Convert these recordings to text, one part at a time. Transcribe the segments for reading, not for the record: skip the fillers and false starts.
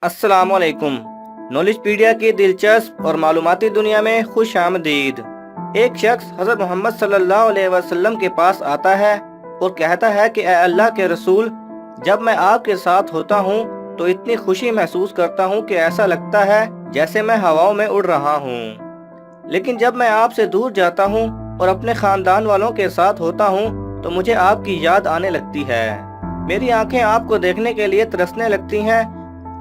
अस्सलाम वालेकुम। नॉलेजपीडिया की दिलचस्प और मालूमाती दुनिया में खुश आमदीद। एक शख्स हज़रत मोहम्मद सल्लल्लाहु अलैहि वसल्लम के पास आता है और कहता है कि ए अल्लाह के रसूल, जब मैं आपके साथ होता हूँ तो इतनी खुशी महसूस करता हूँ कि ऐसा लगता है जैसे मैं हवाओं में उड़ रहा हूँ। लेकिन जब मैं आपसे दूर जाता हूँ और अपने खानदान वालों के साथ होता हूँ तो मुझे आपकी याद आने लगती है। मेरी आंखें आपको देखने के लिए तरसने लगती हैं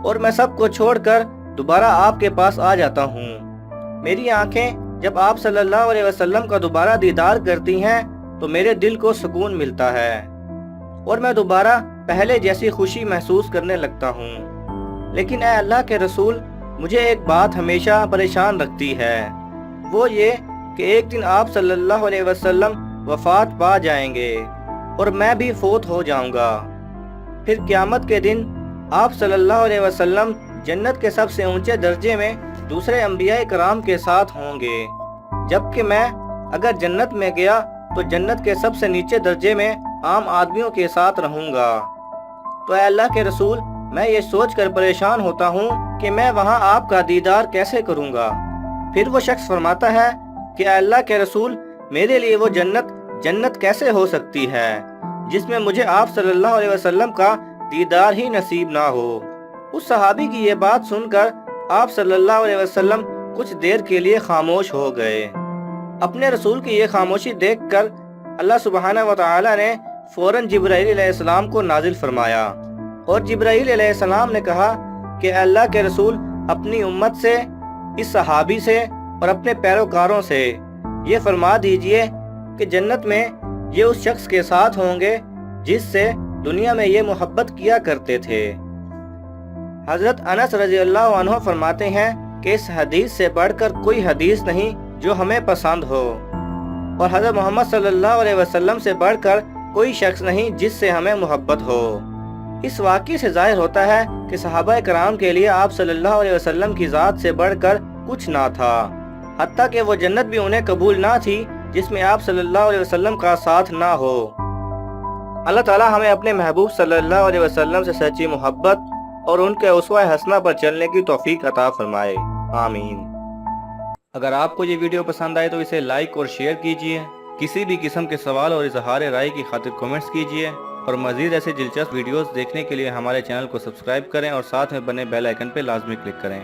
और मैं सब को छोड़कर दोबारा आपके पास आ जाता हूँ। मेरी आंखें जब आप सल्लल्लाहु अलैहि वसल्लम का दोबारा दीदार करती हैं तो मेरे दिल को सुकून मिलता है और मैं दोबारा पहले जैसी खुशी महसूस करने लगता हूँ। लेकिन ए अल्लाह के रसूल, मुझे एक बात हमेशा परेशान रखती है, वो ये कि एक दिन आप सल्लल्लाहु अलैहि वसल्लम वफात पा जाएंगे और मैं भी फोत हो जाऊंगा। फिर क़यामत के दिन आप सल्लल्लाहु अलैहि वसल्लम जन्नत के सबसे ऊंचे दर्जे में दूसरे अंबिया कराम के साथ होंगे, जबकि मैं अगर जन्नत में गया तो जन्नत के सबसे नीचे दर्जे में आम आदमियों के साथ रहूंगा। तो ऐ अल्लाह के रसूल, मैं ये सोचकर परेशान होता हूँ कि मैं वहाँ आपका दीदार कैसे करूँगा। फिर वो शख्स फरमाता है कि ऐ अल्लाह के रसूल, मेरे लिए वो जन्नत कैसे हो सकती है जिसमें मुझे आप सल्लल्लाहु अलैहि वसल्लम का दीदार ही नसीब ना हो। उस सहाबी की ये बात सुनकर आप सल्लल्लाहु अलैहि वसल्लम कुछ देर के लिए खामोश हो गए। अपने रसूल की ये खामोशी देखकर अल्लाह सुब्हानहू व तआला ने फौरन जिब्राईल अलैहिस्सलाम को नाजिल फरमाया और जिब्राईल अलैहिस्सलाम ने कहा कि अल्लाह के रसूल, अपनी उम्मत से, इस सहाबी से और अपने पैरोकारों से ये फरमा दीजिए कि जन्नत में ये उस शख्स के साथ होंगे जिससे दुनिया में ये मोहब्बत किया करते थे। हजरत अनस रज़ियल्लाहु अन्हु फरमाते हैं कि इस हदीस से बढ़कर कोई हदीस नहीं जो हमें पसंद हो, और हजरत मोहम्मद सल्लल्लाहु अलैहि वसल्लम से बढ़कर कोई शख्स नहीं जिससे हमें मोहब्बत हो। इस वाक़ये से ज़ाहिर होता है कि सहाबा कराम के लिए आप सल्लल्लाहु अलैहि वसल्लम की ज़ात से बढ़कर कुछ ना था, हत्ता कि वो जन्नत भी उन्हें कबूल ना थी जिसमें आप सल्लल्लाहु अलैहि वसल्लम का साथ ना हो। अल्लाह ताला हमें अपने महबूब सल्लल्लाहु अलैहि वसल्लम से सच्ची मोहब्बत और उनके उसवा हसना पर चलने की तौफीक अता फरमाए, आमीन। अगर आपको ये वीडियो पसंद आए तो इसे लाइक और शेयर कीजिए। किसी भी किस्म के सवाल और इजहार राय की खातिर कमेंट्स कीजिए और मज़ीद ऐसे दिलचस्प वीडियोस देखने के लिए हमारे चैनल को सब्सक्राइब करें और साथ में बने बेल आइकन पर लाजमी क्लिक करें।